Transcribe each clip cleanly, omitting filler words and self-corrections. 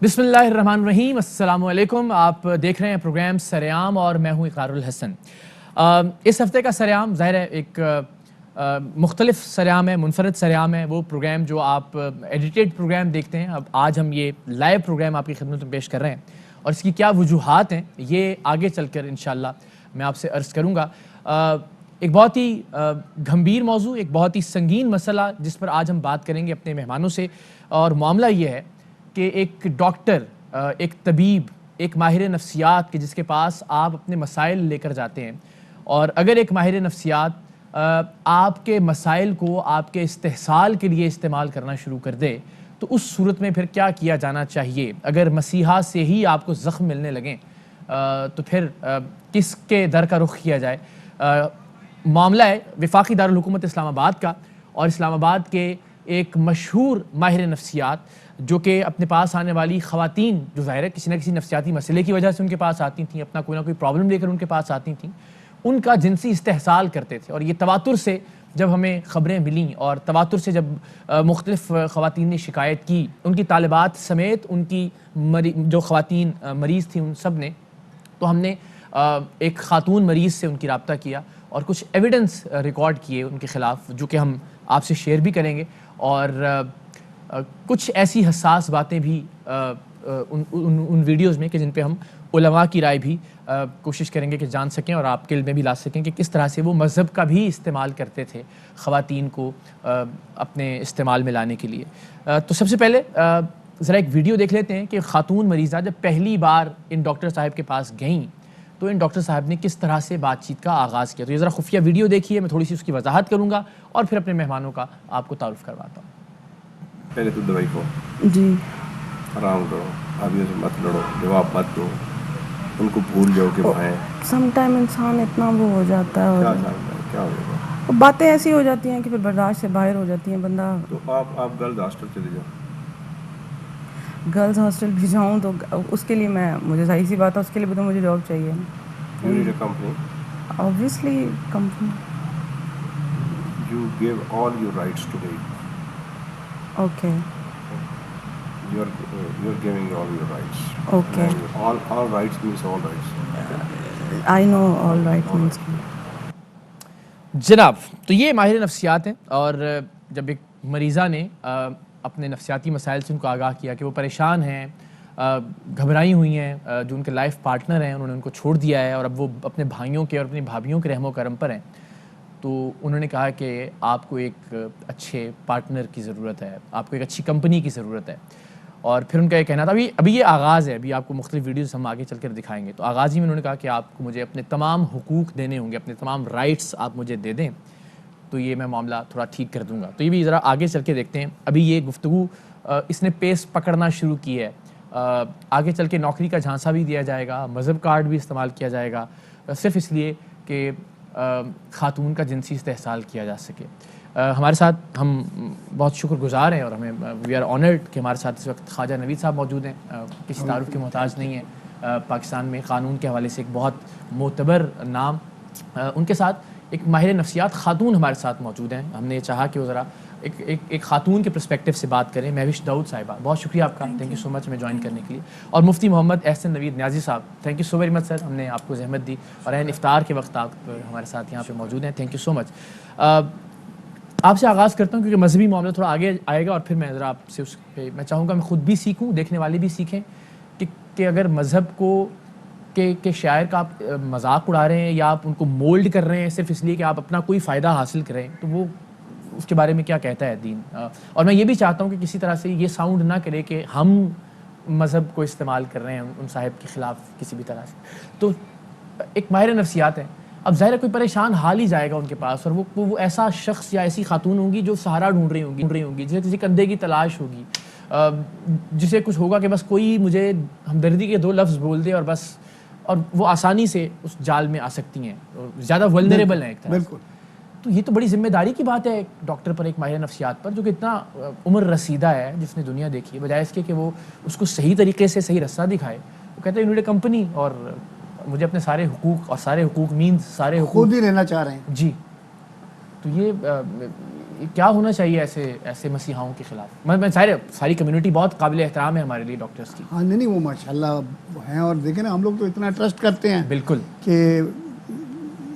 बिस्मिल्लाहिर्रहमानिर्रहीम, अस्सलाम वालेकुम। आप देख रहे हैं प्रोग्राम सरेआम और मैं हूँ इकरारुल हसन। इस हफ़्ते का सरेआम ज़ाहिर है एक मुख्तलिफ सरेआम है, मुनफरद सरेआम है। वो प्रोग्राम जो आप एडिटेड प्रोग्राम देखते हैं, अब आज हम ये लाइव प्रोग्राम आपकी खिदमत में पेश कर रहे हैं और इसकी क्या वजूहात हैं ये आगे चलकर इंशाअल्लाह मैं आपसे अर्ज़ करूँगा। एक बहुत ही गंभीर मौजू, एक बहुत ही संगीन मसला जिस पर आज हम बात करेंगे अपने मेहमानों से। और मामला ये है कि एक डॉक्टर, एक तबीब, एक माहिर नफ्सियात के जिसके पास आप अपने मसाइल लेकर जाते हैं और अगर एक माहिर नफ्सियात आपके मसाइल को आपके इस्तेहसाल के लिए इस्तेमाल करना शुरू कर दे तो उस सूरत में फिर क्या किया जाना चाहिए। अगर मसीहा से ही आपको ज़ख्म मिलने लगें तो फिर किसके दर का रुख किया जाए। मामला है वफाकी दारुल हुकूमत इस्लामाबाद का और इस्लामाबाद के एक मशहूर माहिर नफ्सियात जो कि अपने पास आने वाली ख़वातीन जो ज़ाहिर है किसी न किसी नफ्सियाती मसले की वजह से उनके पास आती थीं, अपना कोई ना कोई प्रॉब्लम लेकर उनके पास आती थीं, उनका जिनसी इस्तेहसाल करते थे। और ये तवातुर से जब हमें ख़बरें मिलीं और तवातुर से जब मुख्तलिफ़ ख़वातीन ने शिकायत की, उनकी तालिबात समेत उनकी जो ख़वातीन मरीज़ थी उन सब ने, तो हमने एक ख़ातून मरीज़ से उनकी रब्ता किया और कुछ एविडेंस रिकॉर्ड किए उनके ख़िलाफ़ जो कि हम आपसे शेयर भी करेंगे। और कुछ ऐसी हसास बातें भी उन वीडियोज़ में कि जिन पे हम उलमा की राय भी कोशिश करेंगे कि जान सकें और आपके इल्म में भी ला सकें कि किस तरह से वो मज़हब का भी इस्तेमाल करते थे ख़वातीन को अपने इस्तेमाल में लाने के लिए। तो सबसे पहले ज़रा एक वीडियो देख लेते हैं कि ख़ातून मरीज़ा जब पहली बार इन डॉक्टर साहब के पास गईं तो इन डॉक्टर साहब ने किस तरह से बातचीत का आगाज़ किया। तो ये ज़रा खुफिया वीडियो देखिए, मैं थोड़ी सी उसकी वजाहत करूँगा और फिर अपने मेहमानों का आपको तारुफ़ करवाता हूँ। पहले तो दवाई को जी आराम करो, आदमी से मत लड़ो, जवाब मत दो, उनको भूल जाओ कि वो हैं। सम टाइम इंसान इतना वो हो जाता है क्या और जानता है क्या होगा। बातें ऐसी हो जाती हैं कि फिर बर्दाश्त से बाहर हो जाती हैं बंदा। तो आप गर्ल्स हॉस्टल चले जाओ। गर्ल्स हॉस्टल भी जाऊँ तो उसके लिए मुझे सही सी बात है, उसके लिए भी तो मुझे जॉब चाहिए। You need a company, obviously company. You give all your rights to me. Okay you're giving all your rights. Okay. And all rights means all rights. I know all right means. जनाब, तो ये माहिर नफ्सियात हैं और जब एक मरीज़ा ने अपने नफ्सियाती मसाइल से उनको आगाह किया कि वो परेशान हैं, घबराई हुई हैं, जो उनके लाइफ पार्टनर हैं उन्होंने उनको छोड़ दिया है और अब वो अपने भाइयों के और अपनी भाभीयों के रहमो करम पर हैं, तो उन्होंने कहा कि आपको एक अच्छे पार्टनर की ज़रूरत है, आपको एक अच्छी कंपनी की ज़रूरत है। और फिर उनका ये कहना था, अभी ये आगाज़ है, अभी आपको मुख्तलिफ वीडियोज़ हम आगे चल कर दिखाएंगे। तो आगाज़ ही में उन्होंने कहा कि आपको मुझे अपने तमाम हुकूक देने होंगे, अपने तमाम राइट्स आप मुझे दे दें तो ये मैं मामला थोड़ा ठीक कर दूँगा। तो ये भी ज़रा आगे चल के देखते हैं। अभी ये गुफ्तगू इसने पेस पकड़ना शुरू की है, आगे चल के नौकरी का झांसा भी दिया जाएगा, मज़हब कार्ड भी इस्तेमाल किया जाएगा सिर्फ़ इसलिए कि ख़ातून का जिनसी इस्तेहसाल किया जा सके। हमारे साथ हम बहुत शुक्रगुज़ार हैं और हमें वी आर ऑनर्ड कि हमारे साथ इस वक्त ख्वाजा नवीद साहब मौजूद हैं, किसी तारुफ के मोहताज नहीं है, पाकिस्तान में क़ानून के हवाले से एक बहुत मोतबर नाम। उनके साथ एक माहिर नफ्सियात ख़ातून हमारे साथ मौजूद हैं। हमने चाहा कि वो ज़रा एक ख़ातून के पर्सपेक्टिव से बात करें। महविश दाऊद साहिबा, बहुत शुक्रिया आपका, थैंक यू सो मच हमें ज्वाइन करने के लिए। और मुफ्ती मोहम्मद एहसन नवीद न्याजी साहब, thank you so very much sir, हमने आपको ज़हमत दी और एन इफ्तार के वक्त आप हमारे साथ यहाँ पे मौजूद हैं, थैंक यू सो मच। आपसे आगाज़ करता हूँ क्योंकि मजहबी मामला थोड़ा आगे आएगा और फिर मैं ज़रा आपसे उस पर मैं चाहूँगा मैं ख़ुद भी सीखूँ, देखने वाले भी सीखें कि अगर मज़हब को के शायर का आप मजाक उड़ा रहे हैं या आप उनको मोल्ड कर रहे हैं सिर्फ इसलिए कि आप अपना कोई फ़ायदा हासिल करें, तो वो उसके बारे में क्या कहता है दीन। और मैं ये भी चाहता हूँ कि किसी तरह से ये साउंड ना करे कि हम मज़हब को इस्तेमाल कर रहे हैं उन साहिब के ख़िलाफ़ किसी भी तरह से। तो एक माहिर नफ्सियात है, अब ज़ाहिर है कोई परेशान हाल ही जाएगा उनके पास और वो ऐसा शख्स या ऐसी खातून होंगी जो सहारा ढूंढ रही होंगी, जिसे किसी कंधे की तलाश होगी, जिसे कुछ होगा कि बस कोई मुझे हमदर्दी के 2 लफ्ज़ बोल दे और बस, और वो आसानी से उस जाल में आ सकती हैं, ज़्यादा वल्नरेबल हैं एक तरह से। तो ये तो बड़ी ज़िम्मेदारी की बात है एक डॉक्टर पर, एक माहिर नफ्सियात पर, जो कि इतना उम्र रसीदा है, जिसने दुनिया देखी है, बजाय इसके कि वो उसको सही तरीके से सही रास्ता दिखाए। वो कहते हैं यूनिट कंपनी और मुझे अपने सारे हुकूक, और सारे हुकूक मीन्स सारे हुकूक खुद ही लेना चाह रहे हैं जी। तो کیا ہونا چاہیے ایسے مسیحاؤں کے خلاف؟ میں ساری کمیونٹی بہت قابل احترام ہے ہمارے لیے ڈاکٹرس کی. ہاں نہیں وہ ماشاءاللہ ہیں, اور دیکھیں نا ہم لوگ تو اتنا ٹرسٹ کرتے ہیں بالکل کہ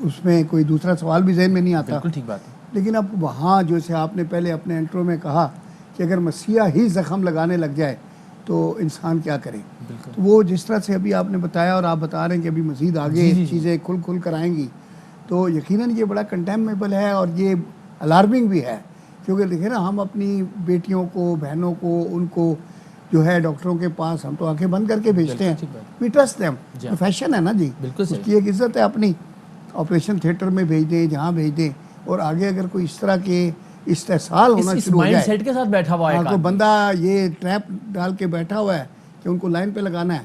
اس میں کوئی دوسرا سوال بھی ذہن میں نہیں آتا. بالکل ٹھیک بات ہے. لیکن اب وہاں جیسے آپ نے پہلے اپنے انٹرو میں کہا کہ اگر مسیح ہی زخم لگانے لگ جائے تو انسان کیا کرے. تو وہ جس طرح سے ابھی آپ نے بتایا اور آپ بتا رہے ہیں کہ ابھی مزید آگے چیزیں کھل کر آئیں گی, تو یقیناً یہ بڑا کنڈیمیبل ہے اور یہ الارمنگ بھی ہے. کیونکہ دیکھیں نا ہم اپنی بیٹیوں کو, بہنوں کو, ان کو جو ہے ڈاکٹروں کے پاس ہم تو آنکھیں بند کر کے بھیجتے ہیں. وی ٹرسٹ دیم, پروفیشن ہے نا جی, اس کی ایک عزت ہے اپنی. آپریشن تھیٹر میں بھیج دیں, جہاں بھیج دیں, اور آگے اگر کوئی اس طرح کے استحصال ہونا شروع ہو جائے, مائنڈ سیٹ کے ساتھ بیٹھا ہوا ہے کوئی بندہ یہ ٹریپ ڈال کے بیٹھا ہوا ہے کہ ان کو لائن پہ لگانا ہے,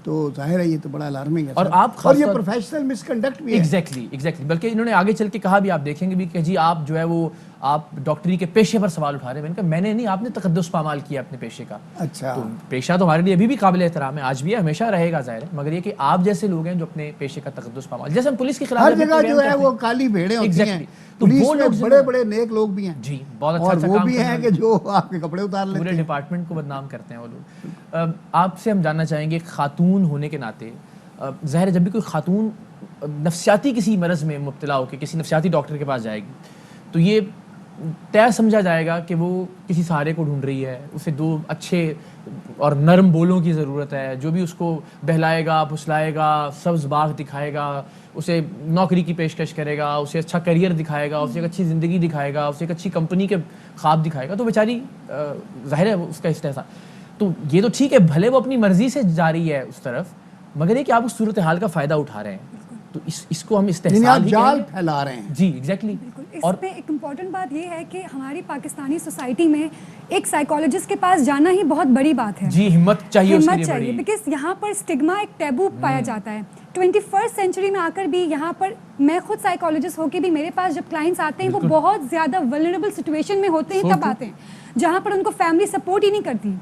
تو ظاہر ہے یہ تو بڑا الارمنگ ہے. اور یہ پروفیشنل مس کنڈکٹ بھی ہے. ایگزیکٹلی بلکہ انہوں نے آگے چل کے کہا بھی, آپ دیکھیں گے بھی کہ جی آپ جو ہے وہ آپ ڈاکٹری کے پیشے پر سوال اٹھا رہے ہیں. میں نے کہا میں نے نہیں, آپ نے تقدس پامال کیا اپنے پیشے کا. اچھا, تو پیشہ تو ہمارے لیے ابھی بھی قابل احترام ہے, آج بھی ہے, ہمیشہ رہے گا ظاہر ہے, مگر یہ کہ آپ جیسے لوگ ہیں جو اپنے پیشے کا تقدس پامال, جیسے ہم پولیس کے خلاف ہر جگہ جو ہے وہ کالی بھیڑیں ہوتی ہیں, پولیس میں بڑے بڑے نیک لوگ بھی ہیں جی, بہت اور اچھا وہ کام بھی ہیں کہ جو آپ کے کپڑے اتار لیتے ہیں, پورے ڈپارٹمنٹ کو بدنام کرتے ہیں وہ لوگ. آپ سے ہم جاننا چاہیں گے, خاتون ہونے کے ناطے ظاہر ہے جب بھی کوئی خاتون نفسیاتی کسی مرض میں مبتلا ہو کے کسی نفسیاتی ڈاکٹر کے پاس جائے گی تو یہ طے سمجھا جائے گا کہ وہ کسی سہارے کو ڈھونڈ رہی ہے, اسے دو اچھے اور نرم بولوں کی ضرورت ہے, جو بھی اس کو بہلائے گا, پھسلائے گا, سبز باغ دکھائے گا, اسے نوکری کی پیشکش کرے گا, اسے اچھا کیریئر دکھائے گا, اسے ایک اچھی زندگی دکھائے گا, اسے ایک اچھی کمپنی کے خواب دکھائے گا, تو بیچاری ظاہر ہے اس کا استحصال. تو یہ تو ٹھیک ہے, بھلے وہ اپنی مرضی سے جا رہی ہے اس طرف, مگر یہ کہ آپ اس صورتحال کا فائدہ اٹھا رہے ہیں, تو اس کو ہم استحصال ہی جال پھیلا رہے ہیں. جی ایگزیکٹلی. اور اس میں ایک امپورٹنٹ بات یہ ہے کہ ہماری پاکستانی سوسائٹی میں ایک سائیکالوجسٹ کے پاس جانا ہی بہت بڑی بات ہے. جی, ہمت چاہیے بیکاز یہاں پر اسٹگما ایک ٹیبو پایا جاتا ہے. 21st سینچری میں آ کر بھی یہاں پر میں خود سائیکالوجسٹ ہو کے بھی میرے پاس جب کلائنٹس آتے ہیں وہ بہت زیادہ ولنریبل سچویشن میں ہوتے ہیں, تب آتے ہیں جہاں پر ان کو فیملی سپورٹ ہی نہیں کرتی,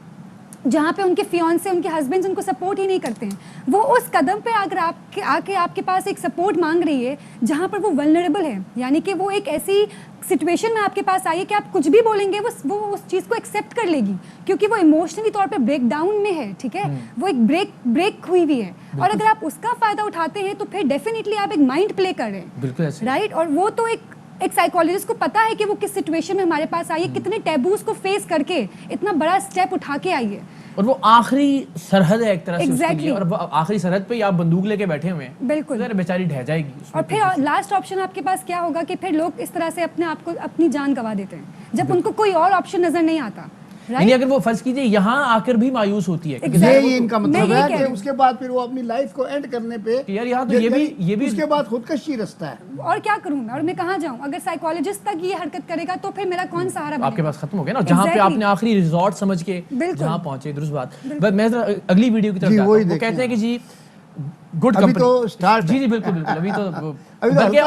جہاں پہ ان کے فیونسے, ان کے ہسبینڈز ان کو سپورٹ ہی نہیں کرتے ہیں. وہ اس قدم پہ اگر آپ کے پاس ایک سپورٹ مانگ رہی ہے جہاں پر وہ ولنریبل ہے, یعنی کہ وہ ایک ایسی سچویشن میں آپ کے پاس آئی ہے کہ آپ کچھ بھی بولیں گے وہ اس چیز کو ایکسیپٹ کر لے گی, کیونکہ وہ ایموشنلی طور پہ بریک ڈاؤن میں ہے, ٹھیک ہے, وہ ایک بریک ہوئی ہوئی ہے. اور اگر آپ اس کا فائدہ اٹھاتے ہیں تو پھر ڈیفینیٹلی آپ ایک مائنڈ پلے کر رہے ہیں, رائٹ. اور وہ تو ایک سائیکالوجسٹ کو پتا ہے کہ وہ کس سچویشن میں ہمارے پاس آئی ہے, کتنے ٹیبوز کو فیس کر کے اتنا بڑا اسٹیپ اٹھا کے آئی ہے, اور وہ آخری سرحد ہے ایک طرح سے اس کے لیے, اور آخری سرحد پہ آپ بندوق لے کے بیٹھے ہوئے ہیں, بالکل بیچاری ڈھہ جائے گی. اور پھر لاسٹ آپشن آپ کے پاس کیا ہوگا کہ پھر لوگ اس طرح سے اپنے آپ کو اپنی جان گنوا دیتے ہیں جب ان کو کوئی اور آپشن نظر نہیں آتا. یعنی اگر وہ فرض کیجیے یہاں آ کر بھی مایوس ہوتی ہے, یہی ان کا مطلب ہے کہ اس کے بعد پھر وہ اپنی لائف کو اینڈ کرنے پہ یار یہاں تو یہ بھی اس کے بعد خودکشی رستہ ہے. اور کیا کروں میں, اور میں کہاں جاؤں؟ اگر سائیکالوجسٹ تک یہ حرکت کرے گا تو پھر میرا کون سہارا بنے گا؟ آپ کے پاس ختم ہو گیا نا, جہاں پہ آپ نے آخری ریزورٹ سمجھ کے جہاں پہنچے. درست بات. میں اگلی ویڈیو کی طرف جاتا ہوں, وہ کہتے ہیں کہ جی گڈ کمپنی. جی بالکل, ابھی تو بلکہ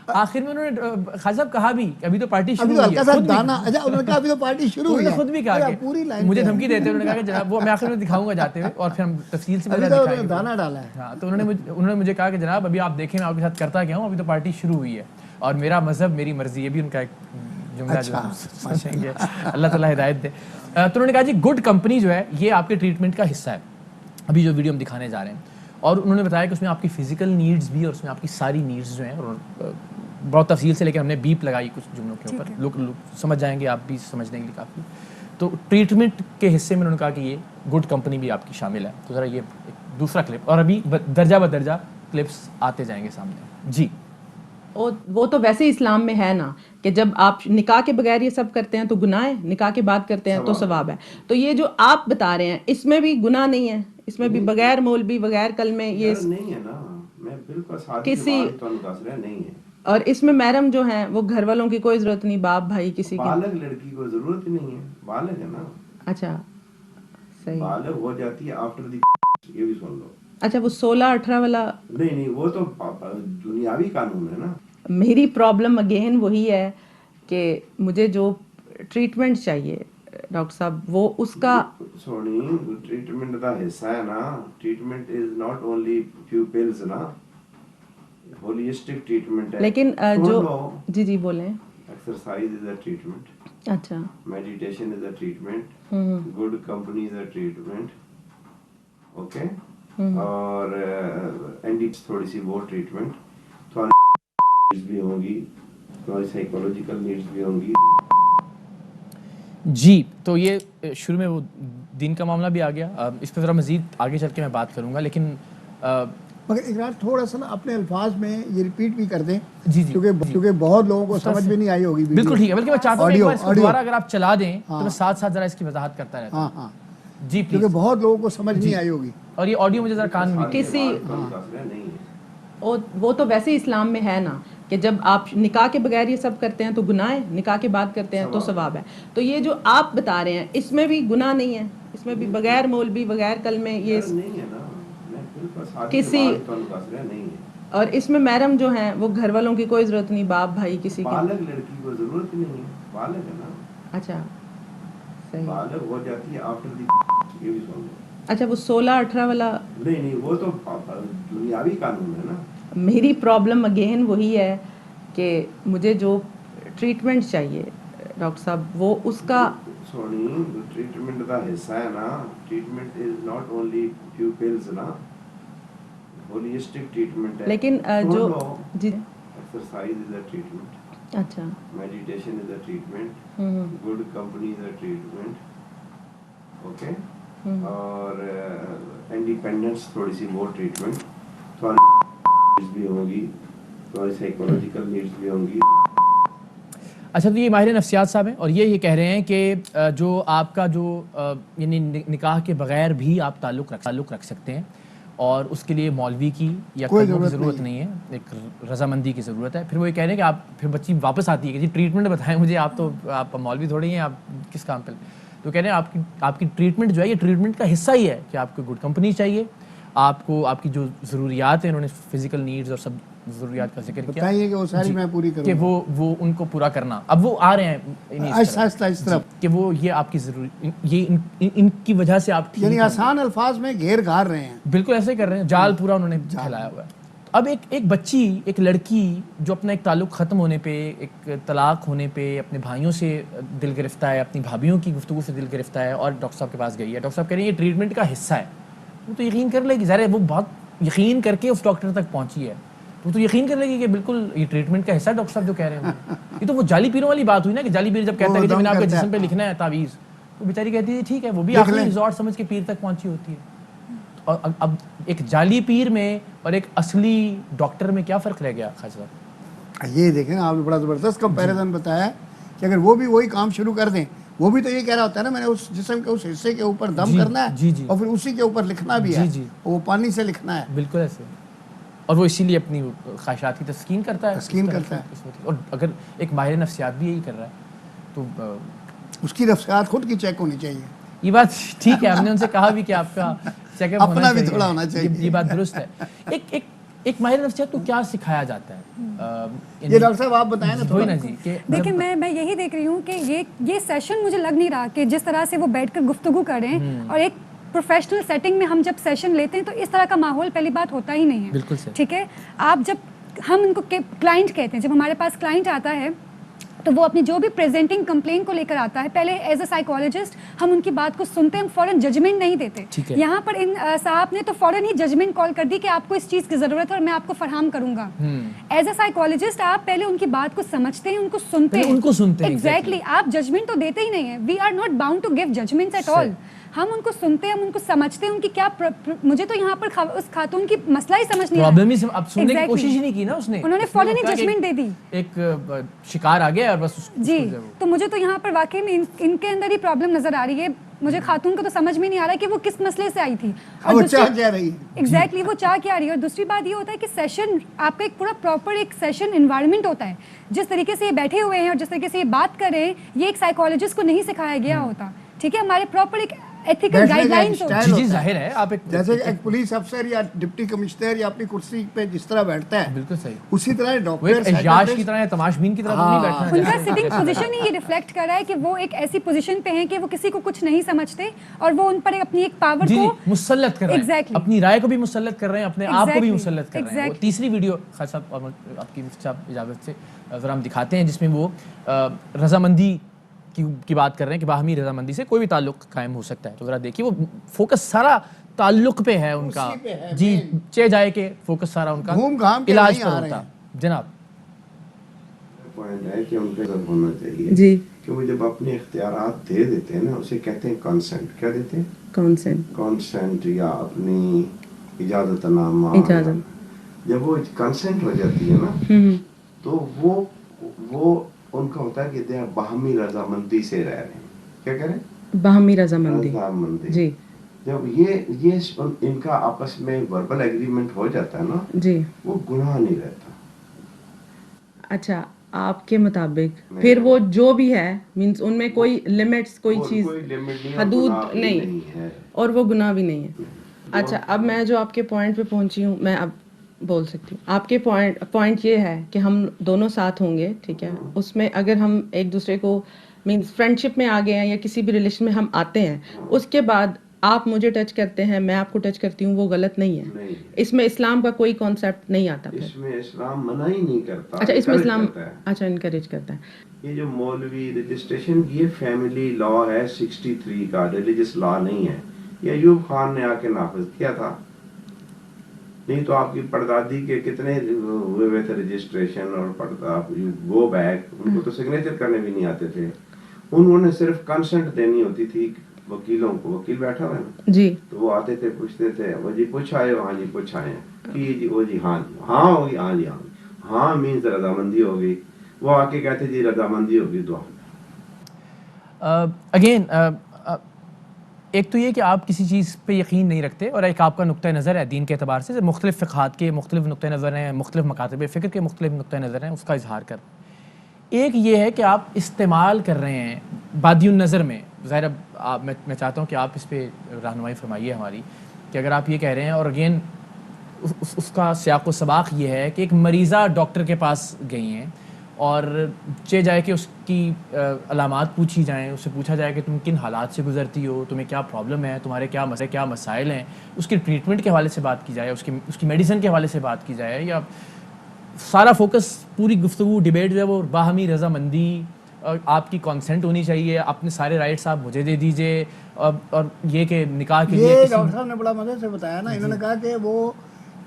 آخر میں انہوں نے خالد صاحب کہا بھی ابھی تو پارٹی شروع ہوئی ہے. انہوں نے کہا ابھی تو پارٹی شروع ہوئی ہے, خود بھی کہا کہ مجھے دھمکی دیتے ہیں, انہوں نے کہا کہ جناب وہ میں آخر میں دکھاؤں گا جاتے ہوئے, اور پھر ہم تفصیل سے دانا ڈالا ہے. ہاں, تو انہوں نے مجھے کہا کہ جناب ابھی آپ دیکھیں میں آپ کے ساتھ کرتا کیا ہوں, ابھی تو پارٹی شروع ہوئی ہے اور میرا مذہب میری مرضی. یہ بھی ان کا ایک جملہ جو سمجھیں گے, اللہ تعالیٰ ہدایت دے. تو انہوں نے کہا جی گڈ کمپنی جو ہے یہ آپ کے ٹریٹمنٹ کا حصہ ہے, ابھی جو ویڈیو ہم دکھانے جا رہے ہیں. اور انہوں نے بتایا کہ اس میں آپ کی فزیکل نیڈز بھی, اور اس میں آپ کی ساری نیڈز جو ہیں, اور بہت تفصیل سے, لیکن ہم نے بیپ لگائی کچھ جملوں کے اوپر, لوگ سمجھ جائیں گے, آپ بھی سمجھنے کے لیے کافی. تو ٹریٹمنٹ کے حصے میں انہوں نے کہا کہ یہ گڈ کمپنی بھی آپ کی شامل ہے. تو ذرا یہ دوسرا کلپ, اور ابھی درجہ بدرجہ کلپس آتے جائیں گے سامنے. جی وہ تو ویسے اسلام میں ہے نا کہ جب آپ نکاح کے بغیر یہ سب کرتے ہیں تو گناہ ہے, نکاح کے بعد کرتے ہیں تو ثواب ہے. تو یہ جو آپ بتا رہے ہیں اس میں بھی گناہ نہیں ہے, اس میں بھی بغیر مولوی بغیر کلمے یہ نہیں ہے نا, میں بالکل کسی نہیں ہے. اور اس میں محرم جو ہیں وہ گھر والوں کی کوئی ضرورت نہیں, باپ بھائی کسی کی, بالغ لڑکی کو ضرورت ہی نہیں ہے, بالغ ہے نا. اچھا صحیح, بالغ ہو جاتی ہے آفٹر دی, یہ بھی سن لو. اچھا وہ 16-18 والا نہیں, وہ تو دنیاوی قانون ہے نا. میری پرابلم اگین وہی ہے کہ مجھے جو ٹریٹمنٹ چاہیے ڈاکٹر صاحب وہ اس کا سونی ٹریٹمنٹ دا حصہ ہے نا. Treatment is not only few pills نا, ہولسٹک ٹریٹمنٹ ہے. لیکن جو جی بولیں, Exercise is a treatment. अच्छा Meditation is a treatment. Good company is a treatment. Okay? और एंडी थोड़ी सी वो ट्रीटमेंट, तुम्हारी भी होंगी, तुम्हारी साइकोलॉजिकल नीड्स भी होंगी. जी, तो ये शुरू में वो दीन का मामला भी आ गया, इस पर ज़रा मज़ीद आगे चल के मैं बात करूँगा, लेकिन मगर इकरार थोड़ा सा ना अपने अल्फाज में ये रिपीट भी कर दें, जी क्योंकि बहुत लोगों को समझ में नहीं आई होगी. बिल्कुल ठीक है, बल्कि मैं चाहता हूँ एक बार इसको दोबारा अगर आप चला दें तो मैं साथ साथ ज़रा इसकी वजाहत करता रहता हूँ. हाँ, जी क्योंकि प्लीज. बहुत लोगों को समझ नहीं आई होगी. और ये ऑडियो मुझे ज़रा कान में किसी नहीं है. वो तो वैसे ही इस्लाम में है ना कि जब आप निकाह के बगैर ये सब करते हैं तो गुनाह है, निकाह के बाद करते हैं तो सवाब है. तो ये जो आप बता रहे हैं इसमें भी गुनाह नहीं है, इसमें भी बगैर मौलवी बगैर कलमे ये नहीं है ना. किसी नहीं है. और इसमें मैरम जो हैं वो घर वालों की कोई जरूरत नहीं, बाप भाई किसी की. बालग लड़की को जरूरत ही नहीं है, बालग है ना. अच्छा सही. बालग हो जाती है आफ्टर दी, ये भी सुन लो. अच्छा वो 16-18 वाला नहीं वो तो दुनियावी कानून है ना. मेरी प्रॉब्लम अगेन वही है कि मुझे जो ट्रीटमेंट चाहिए डॉक्टर साहब वो उसका सोनी ट्रीटमेंट का हिस्सा है ना. Treatment is not only few pills ना, होलिस्टिक ट्रीटमेंट है. लेकिन जो जी एक्सरसाइज इज अ ट्रीटमेंट. अच्छा meditation is a treatment. Good company is a treatment. Okay. और इंडिपेंडेंस थोड़ी सी वो ट्रीटमेंट, तुम्हारी भी होगी, तुम्हारी साइकोलॉजिकल नीड्स भी होंगी. अच्छा, तो ये माहिर नफ्सियात साहब हैं और ये कह रहे हैं कि जो आपका जो यानी निकाह के बगैर भी आप ताल्लुक़ रख सकते हैं और उसके लिए मौलवी की या कोई ज़रूरत नहीं है, एक रजामंदी की ज़रूरत है. फिर वो ये कह रहे हैं कि आप फिर बच्ची वापस आती है कि जी ट्रीटमेंट बताएं मुझे, आप मौलवी थोड़ी हैं, आप किस काम पे. तो कह रहे हैं आपकी ट्रीटमेंट जो है ये ट्रीटमेंट का हिस्सा ही है कि आपको गुड कंपनी चाहिए, आपको आपकी जो ज़रूरियात हैं, उन्होंने फिज़िकल नीड्स और सब ज़रूरियात का जिक्र किया, बताइए कि वो सारी मैं पूरी करूँ कि वो उनको पूरा करना. अब वो आ रहे हैं आहिस्ता इस तरफ कि वो ये आपकी ज़रूरी ये इनकी वजह से आप यानी आसान अल्फाज में घेर घार रहे हैं. बिल्कुल ऐसे कर रहे हैं, जाल पूरा उन्होंने फैलाया हुआ है. अब एक बच्ची, एक लड़की जो अपना एक ताल्लुक़ ख़त्म होने पे, एक तलाक होने पे अपने भाइयों से दिल गिरफ्ता है, अपनी भाभीयों की गुफ्तगू से दिल गिरफ्ता है और डॉक्टर साहब के पास गई है. डॉक्टर साहब कह रहे हैं ये ट्रीटमेंट का हिस्सा है. वो तो यकीन कर लेगी, ज़रा वो बहुत यकीन करके उस डॉक्टर तक पहुंची है, वो तो यकीन कर लेगी कि बिल्कुल ये ट्रीटमेंट का हिस्सा है डॉक्टर साहब जो कह रहे हैं. ये तो वो जाली पीरों वाली बात हुई ना कि जाली पीर जब कहता है कि मैंने आपके जिस्म पे लिखना है तावीज़, तो बेचारी कहती है ठीक है, वो भी आखिरी रिजॉर्ट समझ के पीर तक पहुंची होती है. और अब एक जाली पीर में और एक असली डॉक्टर में क्या फ़र्क रह गया खाजा साहब? ये देखें आपने बड़ा ज़बरदस्त कंपैरिजन बताया कि अगर वो भी वही काम शुरू कर दें, वो भी तो ये कह रहा होता है ना मैंने उस जिस्म के उस हिस्से के ऊपर दम करना है जी. और फिर उसी के ऊपर लिखना भी है, वो पानी से लिखना है. बिल्कुल ऐसे. और वो इसीलिए अपनी ख्वाहिशात की तस्कीन करता है. और अगर एक माहिर नफ्सियात भी यही कर रहा है तो उसकी नफ्सियात खुद की चेक होनी चाहिए. ये बात ठीक है, हमने उनसे कहा भी कि आपका चेकअप अपना भी थोड़ा होना चाहिए. ये बात दुरुस्त है. एक माहिर नफ्सियात को क्या सिखाया जाता है? ये डॉक्टर साहब आप बताएं ना थोड़ा. देखिए मैं यही देख रही हूँ कि ये सेशन मुझे लग नहीं रहा कि जिस तरह से वो बैठकर गुफ्तगू करें और एक प्रोफेशनल सेटिंग में हम जब सेशन लेते हैं तो इस तरह का माहौल पहली बात होता ही नहीं है. बिल्कुल सही. ठीक है, आप जब हम उनको क्लाइंट कहते हैं, जब हमारे पास क्लाइंट आता है तो वो अपनी जो भी प्रेजेंटिंग कंप्लेन को लेकर आता है, पहले एज अ साइकोलॉजिस्ट हम उनकी बात को सुनते हैं, हम फौरन जजमेंट नहीं देते. यहाँ पर इन साहब ने तो फौरन ही जजमेंट कॉल कर दी कि आपको इस चीज़ की ज़रूरत है और मैं आपको फराहम करूंगा. एज अ साइकोलॉजिस्ट आप पहले उनकी बात को समझते हैं, उनको सुनते हैं. एग्जैक्टली, आप जजमेंट तो देते ही नहीं है. We are not bound to give judgements at all. हम उनको सुनते हैं, हम उनको समझते हैं, उनकी क्या मुझे तो यहाँ पर उस खातून की मसला ही समझ नहीं आया. प्रॉब्लम ही अब सुनने की कोशिश ही नहीं की ना उसने. उन्होंने फौरन ही जजमेंट दे दी. एक शिकार आ गया और बस जी. तो मुझे तो यहाँ पर वाकई में इनके अंदर ही प्रॉब्लम नजर आ रही है. मुझे खातून को तो समझ में नहीं आ रहा है कि वो किस मसले से आई थी और वो चाह क्या रही है. एग्जैक्टली, वो चाह क्या रही है. और दूसरी बात ये होता है कि सेशन आपका एक पूरा प्रॉपर एक सेशन एनवायरनमेंट होता है. जिस तरीके से ये बैठे हुए हैं और जिस तरीके से ये बात कर रहे हैं, ये एक साइकोलॉजिस्ट को नहीं सिखाया गया होता. ठीक है, हमारे प्रॉपर एक ethical guidelines हो। जी जी जाहिर है आप एक जैसे एक पुलिस अफसर या डिप्टी कमिश्नर या अपनी कुर्सी पे जिस तरह बैठता है, बिल्कुल सही, उसी तरह वो एक डॉक्टर एहजाज की तरह या तमाशबीन की तरह तो नहीं बैठना उनका चाहिए। सिटिंग पोजीशन ही ये रिफ्लेक्ट कर रहा है कि वो एक ऐसी पोजीशन पे हैं कि वो किसी को कुछ नहीं समझते और वो उन पर अपनी एक पावर जी जी को मुसल्लत कर रहे हैं, Exactly. अपनी राय को भी मुसल्लत कर रहे हैं, अपने आप को भी Exactly. मुसल्लत कर रहे हैं। वो Exactly. तीसरी वीडियो खान साहब और आपकी मुफ्ती साहब इजाज़त से ज़रा हम दिखाते हैं, जिसमें वो रजामंदी की बात कर रहे हैं कि बाहमी रजामंदी से कोई भी ताल्लुक कायम हो सकता है। तो ज़रा देखिए वो फोकस सारा ताल्लुक पे है उनका, जी चे जाए के फोकस सारा उनका घूम घाम के इलाज नहीं पर आ रहे होता। जनाब पॉइंट है कि उनके साथ होना चाहिए जी कि वो जब अपने इख्तियारात दे देते हैं ना, उसे कहते हैं कंसेंट। क्या देते हैं? कंसेंट, कंसेंट या अपनी इजाजतनामा। इजाजत। जब वो कंसेंट हो जाती है ना, तो वो उनका होता है कि दे बाहमी रजामंदी से रह रहे हैं। क्या करें? बाहमी रजामंदी। रजामंदी। जी जब ये इनका आपस में वर्बल एग्रीमेंट हो जाता है ना, जी, वो गुनाह नहीं रहता। अच्छा आपके मुताबिक फिर वो जो भी है मींस उनमें कोई लिमिट्स, कोई और चीज कोई लिमिट नहीं, हदूद गुनाह भी नहीं है। और वो गुनाह भी नहीं है। अच्छा अब मैं जो आपके पॉइंट पे पहुंची हूँ, मैं अब बोल सकती हूँ। आपके पॉइंट ये है कि हम दोनों साथ होंगे, ठीक है, उसमें अगर हम एक दूसरे को मींस फ्रेंडशिप में आ गए हैं या किसी भी रिलेशन में हम आते हैं, उसके बाद आप मुझे टच करते हैं, मैं आपको टच करती हूँ, वो गलत नहीं है। नहीं, इसमें इस्लाम का कोई कॉन्सेप्ट नहीं आता फिर। इसमें इस्लाम मना ही नहीं करता। अच्छा इसमें encourage इस्लाम करता है। अच्छा इनकरेज करता है। ये जो मौलवी रजिस्ट्रेशन, ये फैमिली लॉ है 63 का, रिलीजियस लॉ नहीं है। ये अयूब खान ने आके नाफिज किया था, नहीं तो आपकी परदादी के कितने हुए थे रजिस्ट्रेशन और पड़ता गो बैक, उनको तो सिग्नेचर करने भी नहीं आते थे। उन्होंने सिर्फ कंसेंट देनी होती थी वकीलों को। वकील बैठा हुआ है ना, जी तो वो आते थे, पूछते थे, वो जी पूछ आए हो? हाँ जी पूछ आए हैं। कि जी वो जी हाँ जी हाँ होगी, हाँ जी हाँ मीन्स रजामंदी होगी। वो आके कहते जी रजामंदी होगी दुआ। अगेन एक तो ये कि आप किसी चीज़ पे यकीन नहीं रखते, और एक आपका नुक्ता नज़र है दीन के अतबार से, मुख्तलिफ़ फ़िक़हात के मुख्तलिफ़ नुक्ता नज़र हैं, मुख्तलिफ़ मकातब फ़िक्र के मुख्तलिफ़ नुक्ता नज़र हैं, उसका इजहार कर। एक ये है कि आप इस्तेमाल कर रहे हैं बादियुन नज़र में। ज़ाहिर मैं चाहता हूँ कि आप इस पर रहनुमाई फरमाइए हमारी, कि अगर आप ये कह रहे हैं, और अगेन उसका सियाक़ व सबाक़ ये है कि एक मरीज़ा डॉक्टर के पास गई हैं और चे जाए कि उसकी अलामात पूछी जाएं, उससे पूछा जाए कि तुम किन हालात से गुजरती हो, तुम्हें क्या प्रॉब्लम है, तुम्हारे क्या मसाइल हैं, उसके ट्रीटमेंट के हवाले से बात की जाए, उसकी मेडिसिन के हवाले से बात की जाए, या सारा फोकस पूरी गुफ्तगू डिबेट जो है वो बाहमी रजामंदी, आपकी कंसेंट होनी चाहिए, अपने सारे राइट्स आप मुझे दे दीजिए, और ये कि निकाह के लिए ये डॉक्टर साहब ने बड़ा मजे से बताया ना, इन्होंने कहा कि वो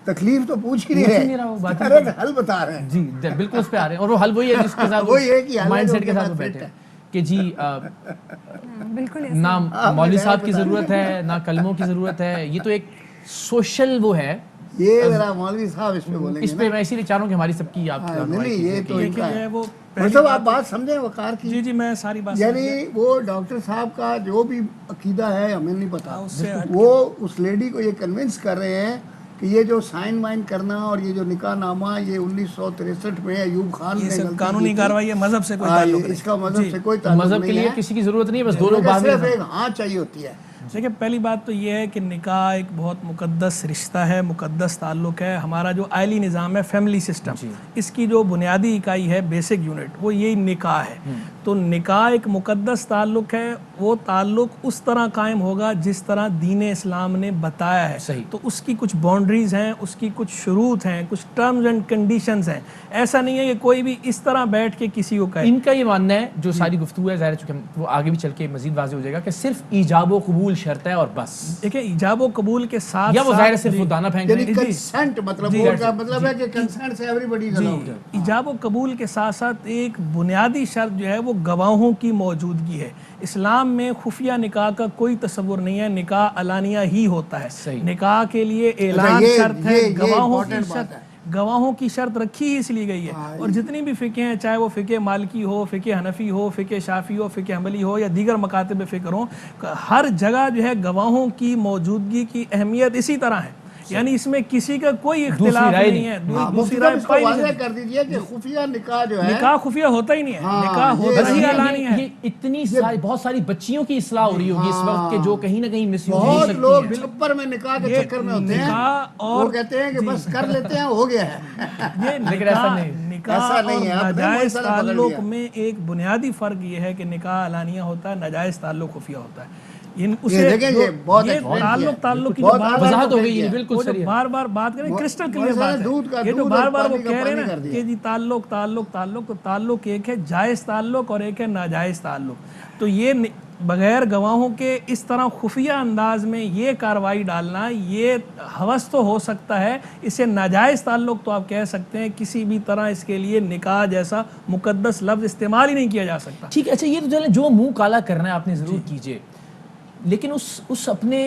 तकलीफ तो पूछ ही नहीं रहे, वो बात हल बता रहे हैं। जी बिल्कुल उस पे आ रहे हैं, और वो हल वही है जिसके साथ वही है कि माइंड सेट के साथ वो बैठे हैं कि जी बिल्कुल ऐसा। ना मौलवी साहब की ज़रूरत है, ना कलमों की ज़रूरत है, ये तो एक सोशल वो है। ये जरा मौलवी साहब इस पे बोलेंगे इस पे मैं इसीलिए चाह रहा हूँ कि हमारी सबकी आप नहीं ये तो इनका है। वो मतलब आप बात समझे वकार की? जी मैं सारी बात यानी वो डॉक्टर साहब का जो भी अकीदा है हमें नहीं पता, उससे वो उस लेडी को ये कन्विंस कर रहे हैं कि ये जो साइन वाइन करना और ये जो निकाह नामा, ये 1963 में अयूब खान ये ने सब गलती कानूनी की थी। कार्रवाई है, मजहब से कोई हाँ, ताल्लुक ये नहीं। इसका मजहब से कोई ताल्लुक मजहब नहीं के लिए है। किसी की ज़रूरत नहीं है, बस दो लोग उन्हें सिर्फ बाहर एक हाँ चाहिए होती है। देखिए पहली बात तो ये है कि निकाह एक बहुत मुकद्दस रिश्ता है, मुकद्दस ताल्लुक़ है। हमारा जो आइली निज़ाम है, फैमिली सिस्टम, इसकी जो बुनियादी इकाई है, बेसिक यूनिट, वो यही निकाह है। तो निकाह एक मुकद्दस ताल्लुक़ है, वो ताल्लुक़ उस तरह कायम होगा जिस तरह दीन इस्लाम ने बताया है। सही। तो उसकी कुछ बाउंड्रीज़ हैं, उसकी कुछ शुरूत हैं, कुछ टर्म्स एंड कंडीशंस हैं। ऐसा नहीं है कि कोई भी इस तरह बैठ के किसी को कहे। इनका ये मानना है, जो सारी गुफ्तगू है, ज़ाहिर है चूँकि वो आगे भी चल के मज़ीद वाज़ेह हो जाएगा, कि सिर्फ ईजाब व कबूल शर्त है और बस। देखिए ईजाब व कबूल के साथ या वो ज़ाहिर है सिर्फ वो दाना फेंक रहे यानी हैं। कंसेंट मतलब वो का मतलब है कि कंसेंट से एवरीबॉडी इज अलाउड। ईजाब व कबूल के साथ साथ एक बुनियादी शर्त जो है वो गवाहों की मौजूदगी है। इस्लाम में खुफिया निकाह का कोई तस्वुर नहीं है, निकाह अलानिया ही होता है। सही। निकाह के लिए ऐलान शर्त है, ये गवाहों important की बात शर्त, है। गवाहों की शर्त रखी ही इसलिए गई है। और जितनी भी फ़िक़े हैं, चाहे वो फ़िक़े मालिकी हो, फ़िक़े हनफी हो, फ़िक़े शाफ़ी हो, फ़िक़े हंबली हो, या दीगर मकातिब फ़िक्र हो, हर जगह जो है गवाहों की मौजूदगी की अहमियत इसी तरह है। यानी इसमें किसी का कोई इख्तिलाफ नहीं है, दूसरी राय पाई नहीं वाज़ेह कर दीजिए कि खुफिया निकाह जो है निकाह खुफिया होता ही नहीं है, हाँ, निकाह होता ही एलानी है। ये इतनी सारी बहुत सारी बच्चियों की इस्लाह हो रही होगी इस वक्त के जो कहीं ना कहीं मिसयूज हो बहुत सकती लोग हैं। छप्पर में निकाह के ये चक्कर में होते हैं, निकाह वो और कहते हैं कि बस कर लेते हैं, हो गया है। ये लेकिन ऐसा नहीं। निकाह ऐसा नहीं और है, आपने नाजायज मसला पकड़ ताल्लुक लिया। में एक बुनियादी फर्क ये है कि निकाह एलानिया होता है, नाजायज ताल्लुक खुफिया होता है। इन ये उसे देखें, जो- ये बहुत ये explain ताल्लुक की जो बहुत बार-बार वजाहत हो गई किया। है, बिल्कुल वो जो सही है। बार-बार बात करें क्रिस्टल क्लियर बहुत बात सारा दूध का है। ये जो दूध और बार-बार वो पानी का कह रहे हैं पानी ना कर दिया। कि जी ताल्लुक ताल्लुक ताल्लुक, तो ताल्लुक एक है जायज़ ताल्लुक और एक है नाजायज़ ताल्लुक। तो ये बगैर गवाहों के इस तरह खुफिया अंदाज में ये कार्रवाई डालना, ये हवस तो हो सकता है, इसे नाजायज़ ताल्लुक तो आप कह सकते हैं, किसी भी तरह इसके लिए निकाह जैसा मुकद्दस लफ्ज़ इस्तेमाल ही नहीं किया जा सकता। ठीक है, अच्छा ये तो चलें, जो मुंह काला करना है आपने ज़रूर कीजिए, लेकिन उस अपने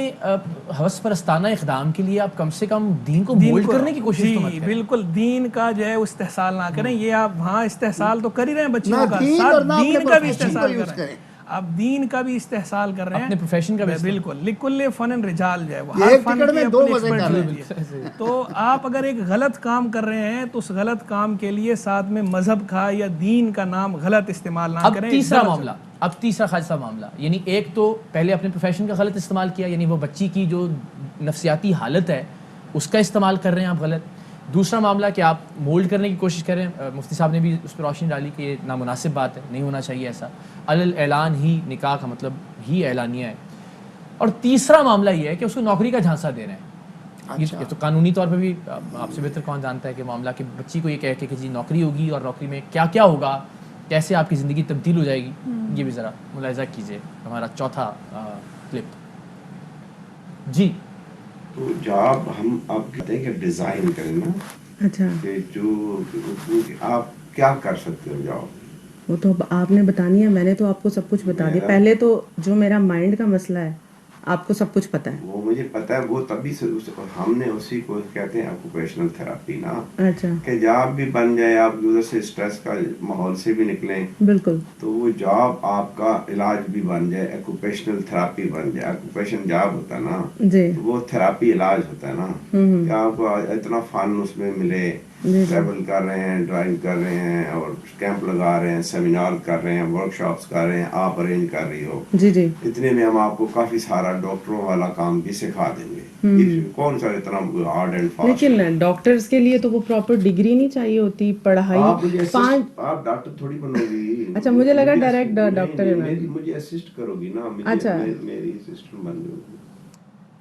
हवस परस्ताना इक़दाम के लिए आप कम से कम दीन को मोल्ड करने की कोशिश तो मत करें। बिल्कुल, दीन का जो है वो इस्तेहसाल ना करें। ये आप वहाँ इस्तेहसाल तो कर ही रहे हैं बच्चियों ना का, दीन साथ और ना दीन अपने का भी profession इस्तेहसाल को कर use रहे हैं। करें। आप दीन का भी इस्तेहसाल कर रहे हैं, अपने प्रोफेशन का भी बिल्कुल। लिकुल्ले फन रिजाल जो है वो ये हर एक फन टिकट की में दो अपनी मजे कर expertise रहे होती है। तो आप अगर एक गलत काम कर रहे हैं तो उस गलत काम के लिए साथ में मजहब का या दीन का नाम गलत इस्तेमाल ना अब करें। तीसरा गलत- मामला, अब तीसरा खासा मामला, यानी एक तो पहले अपने प्रोफेशन का गलत इस्तेमाल किया, यानी वो बच्ची की जो नफसियाती हालत है उसका इस्तेमाल कर रहे हैं आप गलत। दूसरा मामला कि आप मोल्ड करने की कोशिश कर रहे हैं, मुफ्ती साहब ने भी उस पर रोशनी डाली कि ये नामुनासिब बात है, नहीं होना चाहिए ऐसा। अलल ऐलान ही निकाह का मतलब ही ऐलानिया है। और तीसरा मामला ये है कि उसको नौकरी का झांसा दे रहे हैं। ये तो कानूनी तौर पे भी आपसे बेहतर कौन जानता है कि मामला कि बच्ची को ये कह के कि जी नौकरी होगी और नौकरी में क्या क्या होगा, कैसे आपकी ज़िंदगी तब्दील हो जाएगी, ये भी ज़रा मुलाहिज़ा कीजिए। हमारा चौथा क्लिप जी। तो जॉब हम आप कहते हैं कि डिज़ाइन करें ना, अच्छा, कि जो आप क्या कर सकते हो जॉब, वो तो अब आपने बतानी है, मैंने तो आपको सब कुछ बता दिया। पहले तो जो मेरा माइंड का मसला है आपको सब कुछ पता है। वो मुझे पता है, वो तभी से हमने उसी को कहते हैं ऑक्यूपेशनल थेरेपी ना, अच्छा, कि जॉब भी बन जाए, आप उधर से स्ट्रेस का माहौल से भी निकलें, बिल्कुल, तो वो जॉब आपका इलाज भी बन जाए, ऑक्यूपेशनल थेरेपी बन जाए। ऑक्यूपेशन जॉब होता है ना, जी, तो वो थेरेपी इलाज होता है ना, कि आपको इतना फन उसमें मिले, ट्रैवल कर रहे हैं, ड्राइव कर रहे हैं और कैंप लगा रहे हैं, सेमिनार कर रहे हैं, वर्कशॉप्स कर रहे हैं, आप अरेंज कर रही हो, जी, जी, इतने में हम आपको काफी सारा डॉक्टरों वाला काम भी सिखा देंगे। कौन सा इतना हार्ड एंड फास्ट। लेकिन डॉक्टर्स के लिए तो वो प्रॉपर डिग्री नहीं चाहिए होती, पढ़ाई आप मुझे पाँच। आप डॉक्टर थोड़ी बनोगी। अच्छा, मुझे लगा मुझे डायरेक्ट नहीं, डॉक्टर नहीं, है ना। मेरी मुझे असिस्ट करोगी ना, मुझे अच्छा। मेरी असिस्टेंट बन जाओगी।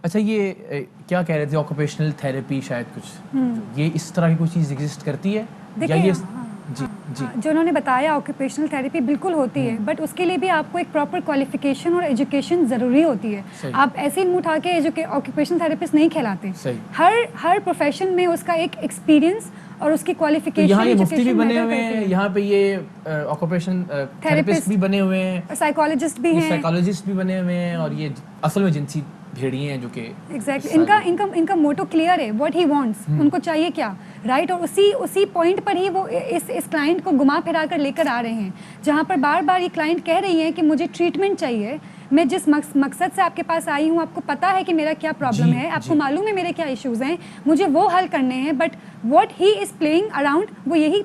अच्छा ये क्या कह रहे थे, ऑक्यूपेशनल थेरेपी शायद कुछ, ये इस तरह की कोई चीज़ एग्जिस्ट करती है या देखिए, ये हाँ, जी जी हाँ, जो उन्होंने बताया ऑक्यूपेशनल थेरेपी बिल्कुल होती है, बट उसके लिए भी आपको एक प्रॉपर क्वालिफिकेशन और एजुकेशन ज़रूरी होती है। सही। आप ऐसे ही मुँह उठा के ऑक्यूपेशनल थेरेपिस्ट नहीं कहलाते। सही। हर प्रोफेशन में उसका एक एक्सपीरियंस और उसकी तो क्वालिफिकेशन, यहाँ ये मुफ्ती भी बने हुए हैं, यहाँ पे ये ऑक्यूपेशन थेरेपिस्ट भी बने हुए हैं, साइकोलॉजिस्ट भी हैं। साइकोलॉजिस्ट भी बने हुए हैं, और ये असल में जिनसी भेड़िए हैं जो कि एग्जैक्टली इनका मोटो क्लियर है, व्हाट ही वांट्स, उनको चाहिए क्या, राइट। और उसी पॉइंट पर ही वो इस क्लाइंट को घुमा फिरा कर लेकर आ रहे हैं, जहाँ पर बार बार ये क्लाइंट कह रही हैं कि मुझे ट्रीटमेंट चाहिए, मैं जिस मकसद से आपके पास आई हूँ, आपको पता है कि मेरा क्या प्रॉब्लम है, आपको मालूम है मेरे क्या इश्यूज हैं, मुझे वो हल करने हैं, but what he is playing around, वो यही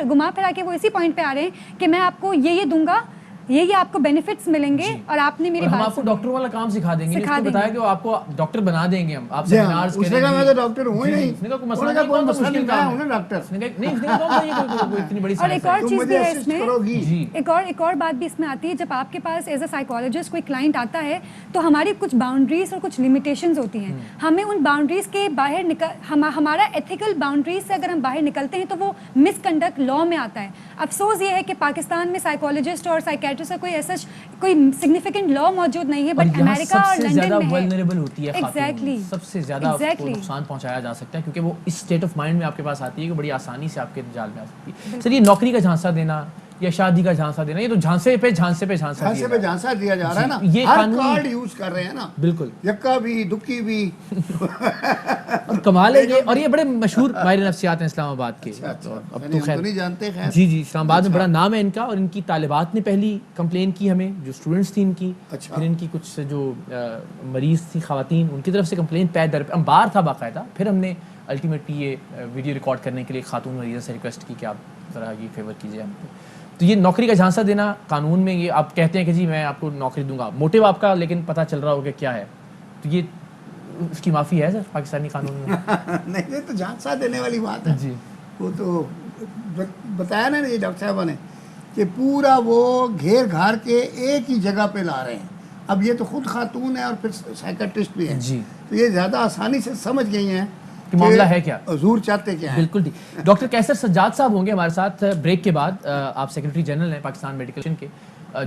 घुमा फिरा के वो इसी पॉइंट पे आ रहे हैं कि मैं आपको ये दूंगा, ये आपको बेनिफिट्स मिलेंगे, और आपने मेरी हम बात आपको सुनी। डॉक्टर वाला काम सिखा देंगे, सिखा उसको बताया देंगे। कि वो आपको डॉक्टर बना देंगे, हम आप जी हाँ, सेमिनार्स उसने कहा मैं तो डॉक्टर हूँ ही नहीं, उसने कहा कोई मसला उन्होंने कहा नहीं, कोई कौन सा मसला मुश्किल नहीं, मैं काम हूँ है? ना डॉक्टर। उसने कहा नहीं, उसने कहा कौन सा ये कोई इतनी बड़ी और साइंस एक और है। तुम चीज़ भी मुझे है असिस्ट इसमें, करोगी। जी। एक और बात भी इसमें आती है, जब आपके पास एज अ साइकोलॉजिस्ट कोई क्लाइंट आता है तो हमारी कुछ बाउंड्रीज और कुछ लिमिटेशंस होती हैं, हमें उन बाउंड्रीज के बाहर हमारा एथिकल बाउंड्रीज से अगर हम बाहर निकलते हैं तो वो मिसकंडक्ट लॉ में आता है। अफसोस ये है कि पाकिस्तान में साइकोलॉजिस्ट और साइकेट्रिस्ट का कोई ऐसा कोई सिग्निफिकेंट लॉ मौजूद नहीं है, और बट यहाँ अमेरिका और सबसे लंदन ज्यादा में है। वल्नरेबल होती है खातून, Exactly. सबसे ज्यादा आपको Exactly. नुकसान पहुंचाया जा सकता है, क्योंकि वो इस स्टेट ऑफ माइंड में आपके पास आती है कि बड़ी आसानी से आपके जाल में आ सकती है। सर ये नौकरी का झांसा देना, یا شادی کا جھانسا دینا, یہ تو جھانسے پہ جھانسا جھانسے پہ جھانسا دیا جا رہا ہے نا, یہ ہر قانون کارڈ یوز کر رہے ہیں نا, بالکل یکا بھی دکی بھی. اور کمال ہے یہ, اور یہ بڑے مشہور ماہر نفسیات ہیں اسلام آباد کے. اب تو خیر نہیں جانتے خیر. جی اسلام آباد میں بڑا نام ہے ان کا, اور ان کی طالبات نے پہلی کمپلین کی ہمیں, جو اسٹوڈنٹس تھی ان کی, پھر ان کی کچھ جو مریض تھی خواتین, ان کی طرف سے کمپلین پہ در پہ امبار تھا باقاعدہ. پھر ہم نے الٹیمیٹلی یہ ویڈیو ریکارڈ کرنے کے لیے خاتون مریضہ سے ریکویسٹ کی کہ آپ ذرا یہ فیور کیجیے ہم پہ. تو یہ نوکری کا جھانسا دینا قانون میں, یہ آپ کہتے ہیں کہ جی میں آپ کو نوکری دوں گا, موٹیو آپ کا لیکن پتہ چل رہا ہوگا کیا ہے, تو یہ اس کی معافی ہے سر پاکستانی قانون میں؟ نہیں, یہ تو جھانسا دینے والی بات ہے. جی وہ تو بتایا نا یہ ڈاکٹر صاحبہ نے کہ پورا وہ گھیر گھار کے ایک ہی جگہ پہ لا رہے ہیں. اب یہ تو خود خاتون ہے اور پھر سائیکٹرسٹ بھی ہیں, جی تو یہ زیادہ آسانی سے سمجھ گئی ہیں کہ معاملہ ہے کیا, حضور چاہتے کیا ہیں. بالکل ٹھیک. ڈاکٹر کیسر سجاد صاحب ہوں گے ہمارے ساتھ بریک کے بعد. آپ سیکرٹری جنرل ہیں پاکستان میڈیکل کے.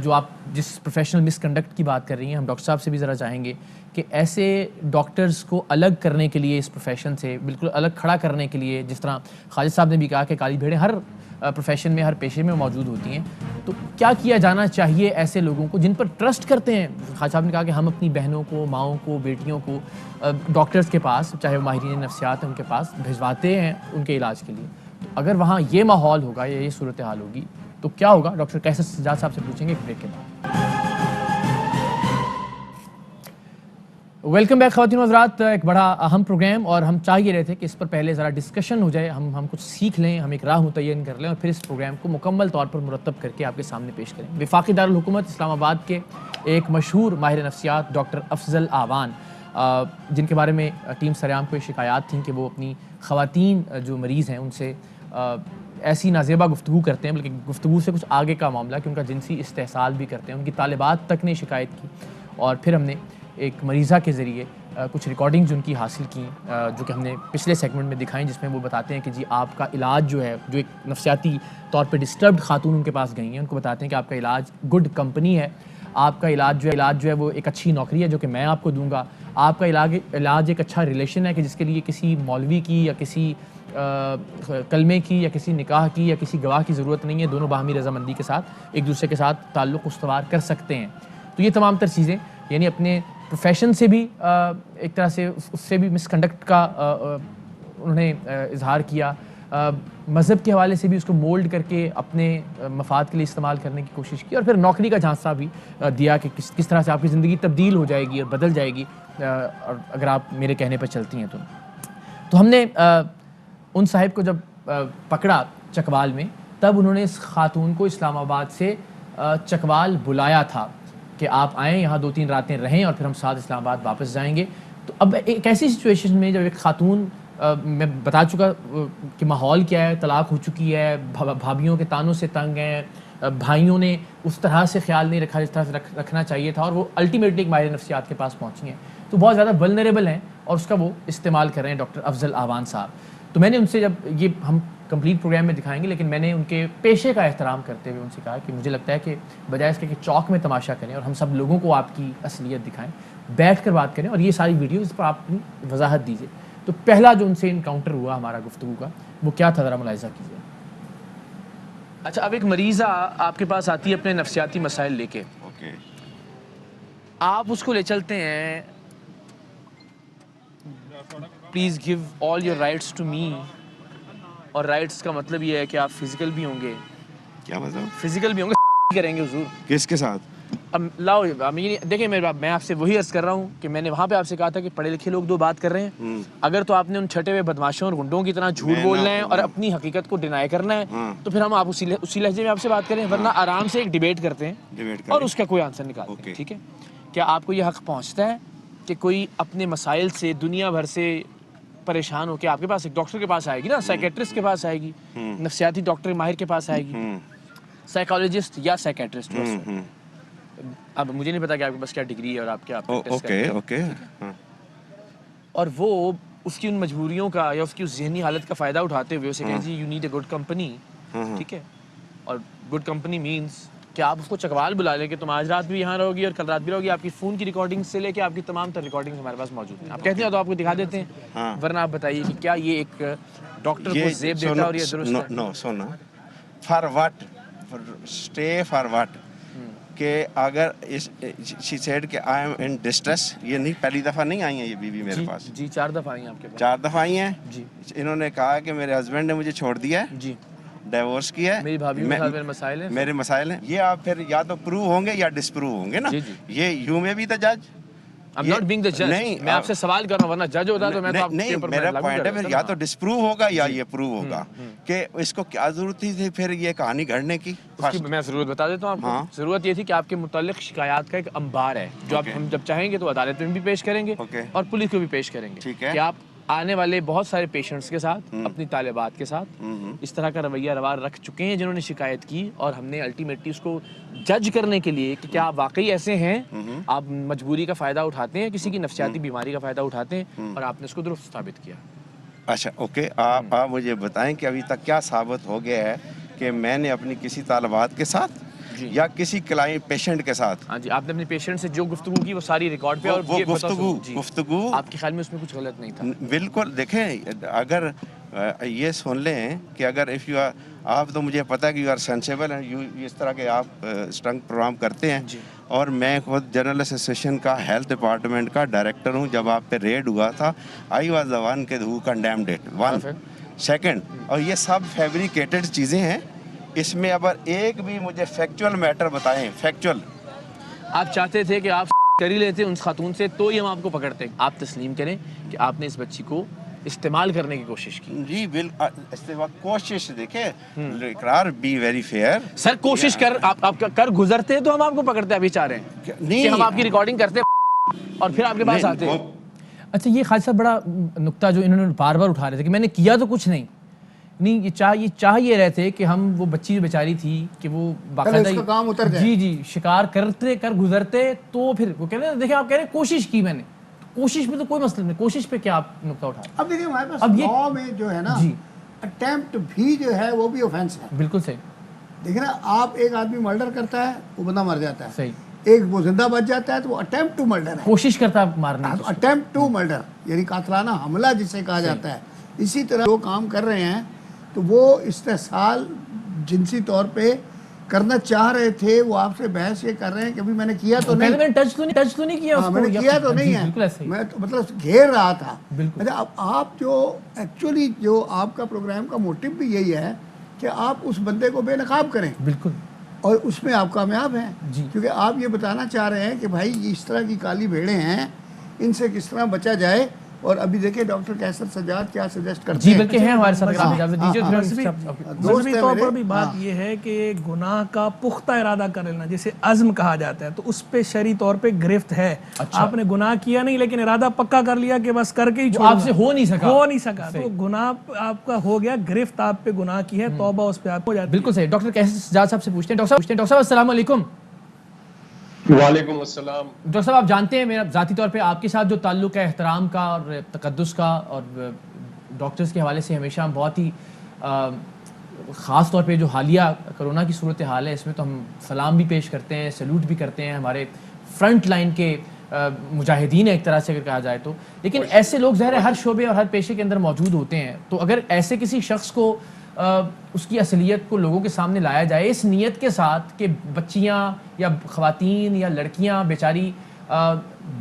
جو آپ جس پروفیشنل مس کنڈکٹ کی بات کر رہی ہیں, ہم ڈاکٹر صاحب سے بھی ذرا چاہیں گے کہ ایسے ڈاکٹرز کو الگ کرنے کے لیے, اس پروفیشن سے بالکل الگ کھڑا کرنے کے لیے, جس طرح خالد صاحب نے بھی کہا کہ کالی بھیڑیں ہر پروفیشن میں, ہر پیشے میں موجود ہوتی ہیں, تو کیا کیا جانا چاہیے ایسے لوگوں کو جن پر ٹرسٹ کرتے ہیں؟ خالد صاحب نے کہا کہ ہم اپنی بہنوں کو, ماؤں کو, بیٹیوں کو ڈاکٹرز کے پاس, چاہے وہ ماہرین نفسیات ہیں, ان کے پاس بھجواتے ہیں ان کے علاج کے لیے. تو اگر وہاں یہ ماحول ہوگا یا یہ صورتحال ہوگی تو کیا ہوگا؟ ڈاکٹر کیسر سجاد صاحب سے پوچھیں گے بریک کے بعد. ویلکم بیک خواتین و حضرات, ایک بڑا اہم پروگرام, اور ہم چاہ یہ رہے تھے کہ اس پر پہلے ذرا ڈسکشن ہو جائے, ہم کچھ سیکھ لیں, ہم ایک راہ متعین کر لیں, اور پھر اس پروگرام کو مکمل طور پر مرتب کر کے آپ کے سامنے پیش کریں. وفاقی دارالحکومت اسلام آباد کے ایک مشہور ماہر نفسیات ڈاکٹر افضل آوان, جن کے بارے میں ٹیم سریام کو یہ شکایات تھیں کہ وہ اپنی خواتین جو مریض ہیں ان سے ایسی نازیبہ گفتگو کرتے ہیں, بلکہ گفتگو سے کچھ آگے کا معاملہ کہ ان کا جنسی استحصال بھی کرتے ہیں. ان کی طالبات تک نے شکایت کی, اور پھر ہم نے ایک مریضہ کے ذریعے کچھ ریکارڈنگز ان کی حاصل کی, جو کہ ہم نے پچھلے سیگمنٹ میں دکھائیں, جس میں وہ بتاتے ہیں کہ جی آپ کا علاج جو ہے, جو ایک نفسیاتی طور پہ ڈسٹربڈ خاتون ان کے پاس گئی ہیں, ان کو بتاتے ہیں کہ آپ کا علاج گڈ کمپنی ہے, آپ کا علاج جو ہے وہ ایک اچھی نوکری ہے جو کہ میں آپ کو دوں گا, آپ کا علاج ایک اچھا ریلیشن ہے کہ جس کے لیے کسی مولوی کی یا کسی کلمے کی یا کسی نکاح کی یا کسی گواہ کی ضرورت نہیں ہے, دونوں باہمی رضامندی کے ساتھ ایک دوسرے کے ساتھ تعلق استوار کر سکتے ہیں. تو یہ تمام تر چیزیں, یعنی اپنے پروفیشن سے بھی ایک طرح سے اس سے بھی مس کنڈکٹ کا انہوں نے اظہار کیا, مذہب کے حوالے سے بھی اس کو مولڈ کر کے اپنے مفاد کے لیے استعمال کرنے کی کوشش کی, اور پھر نوکری کا جھانسا بھی دیا کہ کس طرح سے آپ کی زندگی تبدیل ہو جائے گی اور بدل جائے گی اور اگر آپ میرے کہنے پر چلتی ہیں تو ہم نے ان صاحب کو جب پکڑا چکوال میں, تب انہوں نے اس خاتون کو اسلام آباد سے چکوال بلایا تھا کہ آپ آئیں, یہاں 2-3 راتیں رہیں, اور پھر ہم ساتھ اسلام آباد واپس جائیں گے. تو اب ایک ایسی سچویشن میں جب ایک خاتون, میں بتا چکا کہ ماحول کیا ہے, طلاق ہو چکی ہے, بھابھیوں کے تانوں سے تنگ ہیں, بھائیوں نے اس طرح سے خیال نہیں رکھا جس طرح سے رکھنا چاہیے تھا, اور وہ الٹیمیٹلی ایک ماہر نفسیات کے پاس پہنچی ہیں, تو بہت زیادہ ولنریبل ہیں, اور اس کا وہ استعمال کر رہے ہیں ڈاکٹر افضل آوان صاحب. تو میں نے ان سے, جب یہ ہم کمپلیٹ پروگرام میں دکھائیں گے, لیکن میں نے ان کے پیشے کا احترام کرتے ہوئے ان سے کہا کہ مجھے لگتا ہے کہ بجائے اس کے کہ چوک میں تماشا کریں اور ہم سب لوگوں کو آپ کی اصلیت دکھائیں, بیٹھ کر بات کریں, اور یہ ساری ویڈیو اس پر آپ اپنی وضاحت دیجیے. تو پہلا جو ان سے انکاؤنٹر ہوا ہمارا گفتگو کا, وہ کیا تھا, ذرا ملاحظہ کیجیے. اچھا, اب ایک مریضہ آپ کے پاس آتی ہے اپنے نفسیاتی مسائل لے کے, آپ اس کو لے چلتے ہیں, please give all your rights to me, اور رائٹس کا مطلب یہ ہے کہ آپ فزیکل بھی ہوں گے. کیا مطلب؟ فزیکل بھی ہوں گے, کریں گے حضور. کس کے ساتھ؟ اب لاؤ, دیکھیں میں آپ سے وہی عرض کر رہا ہوں کہ میں نے وہاں پہ آپ سے کہا تھا کہ پڑھے لکھے لوگ دو بات کر رہے ہیں, اگر تو آپ نے ان چھٹے ہوئے بدماشوں اور گنڈوں کی طرح جھوٹ بولنا ہے اور اپنی حقیقت کو ڈینائی کرنا ہے, تو پھر ہم آپ اسی لہجے میں آپ سے بات کریں, ورنہ آرام سے ایک ڈیبیٹ کرتے ہیں اور اس کا کوئی آنسر نکالتے ہیں. ٹھیک ہے, کیا آپ کو یہ حق پہنچتا ہے کہ کوئی اپنے مسائل سے دنیا بھر سے پریشان ہو کے آپ کے پاس, ایک ڈاکٹر کے پاس آئے گی نا, سائیکیٹرسٹ کے پاس آئے گی, نفسیاتی ڈاکٹر ماہر کے پاس آئے گی, سائیکالوجسٹ یا سائیکیٹرسٹ, اب مجھے نہیں پتا کہ آپ کے پاس کیا ڈگری ہے اور آپ کیا اور وہ اس کی ان مجبوریوں کا یا اس کی اس ذہنی حالت کا فائدہ اٹھاتے ہوئے اسے کہیں جی you need a good company. ٹھیک ہے, اور گڈ کمپنی مینس کہ آپ اس کو چکوال بلا لیں کہ تم آج رات بھی یہاں رہو گی اور کل رات بھی رہو گی, آپ کی فون کی ریکارڈنگ سے لے کے آپ کی تمام تر ریکارڈنگ ہمارے پاس موجود ہیں. آپ کہتے ہیں تو آپ کو دکھا دیتے ہیں, ورنہ آپ بتائیے کہ کیا یہ ایک ڈاکٹر کو زیب دیتا ہے اور یہ درست ہے؟ نو, سونا for what stay for what? کہ اگر she said کہ I am in distress. یہ نہیں پہلی دفعہ نہیں آئی ہیں یہ بیوی میرے پاس, جی 4 دفعہ آئی ہیں آپ کے پاس. 4 دفعہ آئی ہیں. جی انہوں نے کہا کہ میرے ہسبینڈ نے مجھے چھوڑ دیا ہے, جی ڈیورس کیا ہے, میری بھابھی کے ساتھ میرے مسائل ہیں. میرے مسائل ہیں. یہ آپ پھر یا تو پروو ہوں گے یا ڈسپروو ہوں گے نا. یہ یو میں بھی تھا جج. I'm not being the judge. میں آپ سے سوال کر رہا ہوں, ورنہ جج ہوتا تو میں تو آپ کے نہیں, اوپر میرا پوائنٹ ہے پھر یا تو ڈسپروو ہوگا یا یہ پروو ہوگا کہ اس کو کیا ضرورت تھی پھر یہ کہانی گھڑنے کی. میں ضرورت بتا دیتا ہوں آپ کو. ضرورت یہ تھی کہ آپ کے متعلق شکایات کا ایک انبار ہے جو ہم جب چاہیں گے تو عدالت میں بھی پیش کریں گے اور پولیس کو بھی پیش کریں گے کہ آپ آنے والے بہت سارے پیشنٹس کے ساتھ, اپنی طالبات کے ساتھ اس طرح کا رویہ روا رکھ چکے ہیں جنہوں نے شکایت کی, اور ہم نے الٹیمیٹلی اس کو جج کرنے کے لیے کہ کیا آپ واقعی ایسے ہیں, آپ مجبوری کا فائدہ اٹھاتے ہیں, کسی کی نفسیاتی بیماری کا فائدہ اٹھاتے ہیں, اور آپ نے اس کو درست ثابت کیا. اچھا اوکے, آپ مجھے بتائیں کہ ابھی تک کیا ثابت ہو گیا ہے کہ میں نے اپنی کسی طالبات کے ساتھ یا کسی کلائنٹ پیشنٹ کے ساتھ. ہاں جی, آپ نے اپنے پیشنٹ سے جو گفتگو کی وہ ساری ریکارڈ پہ, اور وہ گفتگو آپ کے خیال میں اس میں کچھ غلط نہیں تھا؟ بالکل. دیکھیں اگر یہ سن لیں کہ اگر اف یو آر, آپ تو مجھے پتا ہے کہ یو آر سینسیبل ہیں, یو اس طرح کے آپ اسٹنگ پروگرام کرتے ہیں, اور میں خود جنرل ایسوسیشن کا ہیلتھ ڈپارٹمنٹ کا ڈائریکٹر ہوں. جب آپ پہ ریڈ ہوا تھا آئی واز دا ون کہ ہو کنڈیمڈ اٹ, ون سیکنڈ. اور یہ سب فیبریکیٹڈ چیزیں ہیں. اس میں اگر ایک بھی مجھے فیکچوئل میٹر بتائیں, فیکچوئل. آپ چاہتے تھے کہ آپ کر ہی لیتے ان خاتون سے تو ہی ہم آپ کو پکڑتے. آپ تسلیم کریں کہ آپ نے اس بچی کو استعمال کرنے کی کوشش کی. جی بالکل کوشش. دیکھیں اقرار بی ویری فیئر. سر کوشش کر آپ کر گزرتے تو ہم آپ کو پکڑتے. ابھی چاہ رہے ہیں کہ ہم آپ کی ریکارڈنگ کرتے اور پھر آپ کے پاس آتے. اچھا یہ خالد صاحب بڑا نقطہ جو انہوں نے بار بار اٹھا رہے تھے کہ میں نے کیا تو کچھ نہیں. نہیں, یہ چاہ یہ رہے تھے کہ ہم وہ بچی جو بیچاری تھی کہ وہ باقاعدہ جی شکار کر گزرتے تو پھر وہ کہہ رہے ہیں. دیکھیں آپ کہہ رہے ہیں کوشش کی میں نے, کوشش میں تو کوئی مسئلہ نہیں, کوشش پہ کیا آپ نقطہ اٹھا. اب دیکھیں ہمارے پاس لاء میں جو ہے نا اٹیمپٹ بھی جو ہے وہ بھی اوفینس ہے. بالکل صحیح. دیکھیں نا, آپ ایک آدمی مرڈر کرتا ہے وہ بندہ مر جاتا ہے, صحیح. ایک وہ زندہ بچ جاتا ہے تو وہ اٹیمپٹ ٹو مرڈر ہے, کوشش کرتا ہے مارنے کی. اٹیمپٹ ٹو مرڈر یعنی قاتلانہ حملہ جسے کہا جاتا ہے. اسی طرح جو کام کر رہے ہیں تو وہ استحصال جنسی طور پہ کرنا چاہ رہے تھے, وہ آپ سے بحث یہ کر رہے ہیں کہ ابھی میں نے کیا تو نہیں, میں نے ٹچ تو نہیں کیا اس کو, میں نے کیا تو نہیں ہے, میں مطلب گھیر رہا تھا. اب آپ جو ایکچولی جو آپ کا پروگرام کا موٹیو بھی یہی ہے کہ آپ اس بندے کو بے نقاب کریں. بالکل. اور اس میں آپ کامیاب ہیں کیونکہ آپ یہ بتانا چاہ رہے ہیں کہ بھائی یہ اس طرح کی کالی بھیڑیں ہیں, ان سے کس طرح بچا جائے. اور ابھی دیکھیں ڈاکٹر کیسر سجاد کیا سجیسٹ کرتے ہیں. جی بلکہ ہیں ہمارے ساتھ, اجازت دیجیے. مذہبی طور پر بھی بات یہ ہے کہ گناہ کا پختہ ارادہ کر لینا جسے عزم کہا جاتا ہے, تو اس پہ شرعی طور پہ گرفت ہے. آپ نے گناہ کیا نہیں لیکن ارادہ پکا کر لیا کہ بس کر کے ہی آپ سے ہو نہیں سکا, تو گناہ آپ کا ہو گیا, گرفت آپ پہ گناہ کی ہے, توبہ اس پہ آپ ہو جاتی ہے. بالکل صحیح. ڈاکٹر کیسر سجاد صاحب سے پوچھتے ہیں. ڈاکٹر صاحب السلام علیکم. وعلیکم السلام. ڈاکٹر صاحب آپ جانتے ہیں میرا ذاتی طور پہ آپ کے ساتھ جو تعلق ہے احترام کا اور تقدس کا, اور ڈاکٹرز کے حوالے سے ہمیشہ ہم بہت ہی خاص طور پہ جو حالیہ کرونا کی صورتحال ہے اس میں تو ہم سلام بھی پیش کرتے ہیں, سیلوٹ بھی کرتے ہیں. ہمارے فرنٹ لائن کے مجاہدین ایک طرح سے اگر کہا جائے تو, لیکن ایسے لوگ ظاہر ہے ہر شعبے اور ہر پیشے کے اندر موجود ہوتے ہیں. تو اگر ایسے کسی شخص کو اس کی اصلیت کو لوگوں کے سامنے لایا جائے اس نیت کے ساتھ کہ بچیاں یا خواتین یا لڑکیاں بیچاری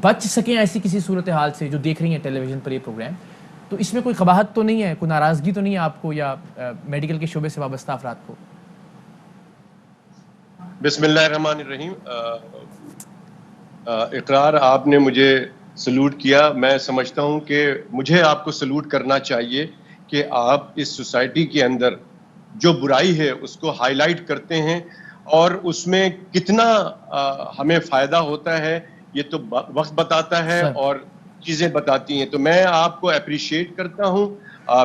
بچ سکیں ایسی کسی صورتحال سے جو دیکھ رہی ہیں ٹیلی ویژن پر یہ پروگرام, تو اس میں کوئی قباحت تو نہیں ہے, کوئی ناراضگی تو نہیں ہے آپ کو یا میڈیکل کے شعبے سے وابستہ افراد کو؟ بسم اللہ الرحمن الرحیم. اقرار آپ نے مجھے سلوٹ کیا. میں سمجھتا ہوں کہ مجھے آپ کو سلوٹ کرنا چاہیے کہ آپ اس سوسائٹی کے اندر جو برائی ہے اس کو ہائی لائٹ کرتے ہیں, اور اس میں کتنا ہمیں فائدہ ہوتا ہے یہ تو وقت بتاتا ہے اور چیزیں بتاتی ہیں. تو میں آپ کو اپریشیٹ کرتا ہوں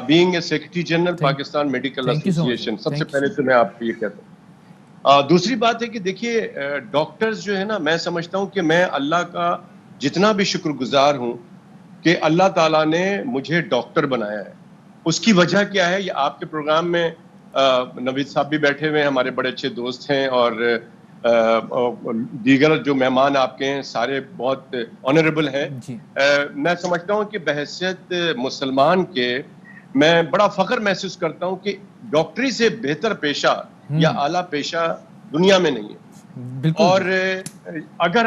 being a secretary general Pakistan medical ایسوسی ایشن. سب سے پہلے تو میں آپ کو یہ کہتا ہوں. دوسری بات ہے کہ دیکھیے ڈاکٹرز جو ہے نا, میں سمجھتا ہوں کہ میں اللہ کا جتنا بھی شکر گزار ہوں کہ اللہ تعالیٰ نے مجھے ڈاکٹر بنایا ہے. اس کی وجہ کیا ہے, یہ آپ کے پروگرام میں نوید صاحب بھی بیٹھے ہوئے ہیں, ہمارے بڑے اچھے دوست ہیں, اور دیگر جو مہمان آپ کے ہیں سارے بہت آنریبل ہیں. میں سمجھتا ہوں کہ بحیثیت مسلمان کے میں بڑا فخر محسوس کرتا ہوں کہ ڈاکٹری سے بہتر پیشہ یا اعلیٰ پیشہ دنیا میں نہیں ہے. بالکل. اور اگر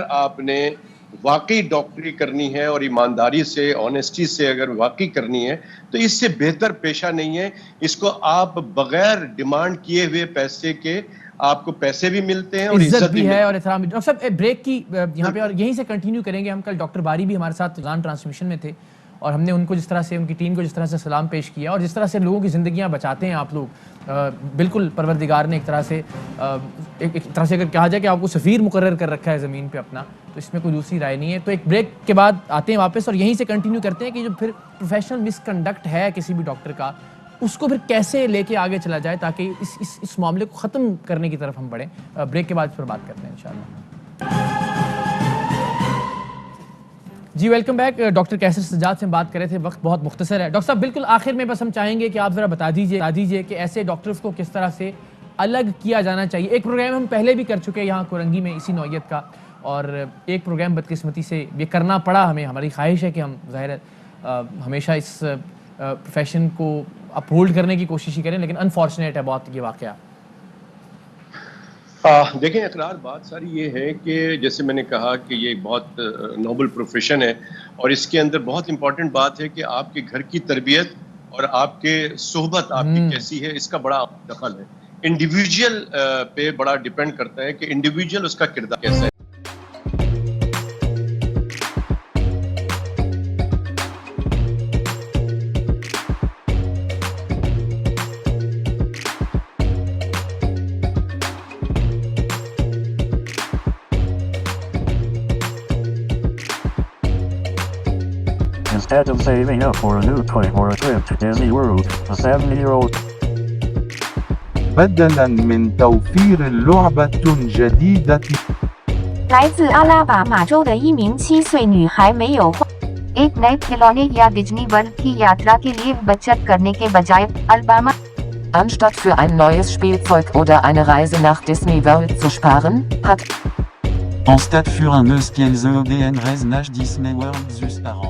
آپ نے واقعی ڈاکٹری کرنی ہے اور ایمانداری سے آنیسٹی سے اگر واقعی کرنی ہے تو اس سے بہتر پیشہ نہیں ہے. اس کو آپ بغیر ڈیمانڈ کیے ہوئے پیسے کے آپ کو پیسے بھی ملتے ہیں اور عزت بھی ہے اور احترام بھی. ڈاکٹر صاحب بریک کی یہاں پہ اور یہیں سے کنٹینیو کریں گے ہم. کل ڈاکٹر باری بھی ہمارے ساتھ رمضان ٹرانسمیشن میں تھے اور ہم نے ان کو جس طرح سے ان کی ٹیم کو جس طرح سے سلام پیش کیا اور جس طرح سے لوگوں کی زندگیاں بچاتے ہیں آپ لوگ, بالکل پروردگار نے ایک طرح سے اگر کہا جائے کہ آپ کو سفیر مقرر کر رکھا ہے زمین پہ اپنا, تو اس میں کوئی دوسری رائے نہیں ہے. تو ایک بریک کے بعد آتے ہیں واپس اور یہیں سے کنٹینیو کرتے ہیں کہ جو پھر پروفیشنل مس کنڈکٹ ہے کسی بھی ڈاکٹر کا, اس کو پھر کیسے لے کے آگے چلا جائے تاکہ اس معاملے کو ختم کرنے کی طرف ہم بڑھیں. بریک کے بعد پھر بات کرتے ہیں انشاءاللہ. جی ویلکم بیک. ڈاکٹر کیسر سجاد سے ہم بات کر رہے تھے, وقت بہت مختصر ہے. ڈاکٹر صاحب بالکل آخر میں بس ہم چاہیں گے کہ آپ ذرا بتا دیجیے کہ ایسے ڈاکٹرز کو کس طرح سے الگ کیا جانا چاہیے. ایک پروگرام ہم پہلے بھی کر چکے ہیں یہاں کورنگی میں اسی نوعیت کا, اور ایک پروگرام بدقسمتی سے یہ کرنا پڑا ہمیں. ہماری خواہش ہے کہ ہم ظاہر ہمیشہ اس پروفیشن کو اپہولڈ کرنے کی کوشش ہی کریں, لیکن انفارچونیٹ ہے بہت یہ واقعہ. دیکھیں اقرار, بات ساری یہ ہے کہ جیسے میں نے کہا کہ یہ بہت نوبل پروفیشن ہے اور اس کے اندر بہت امپورٹنٹ بات ہے کہ آپ کے گھر کی تربیت اور آپ کے صحبت آپ کی کیسی ہے, اس کا بڑا دخل ہے. انڈیویجول پہ بڑا ڈیپینڈ کرتا ہے کہ انڈیویجول اس کا کردار کیسا ہے. Instead of saving up for a new toy or a trip to Disney World, a 7-year-old بدلاً من توفير لعبة جديدة 来自阿拉巴马州的一名7岁女孩没有花 एक नए खिलौने या डिज्नी वर्ल्ड की यात्रा के लिए बचत करने के बजाय Alabama Anstatt für ein neues Spielzeug oder eine Reise nach Disney World zu sparen, hat En stade für un eus qu'elles EDN Reznach Disney World zus par an.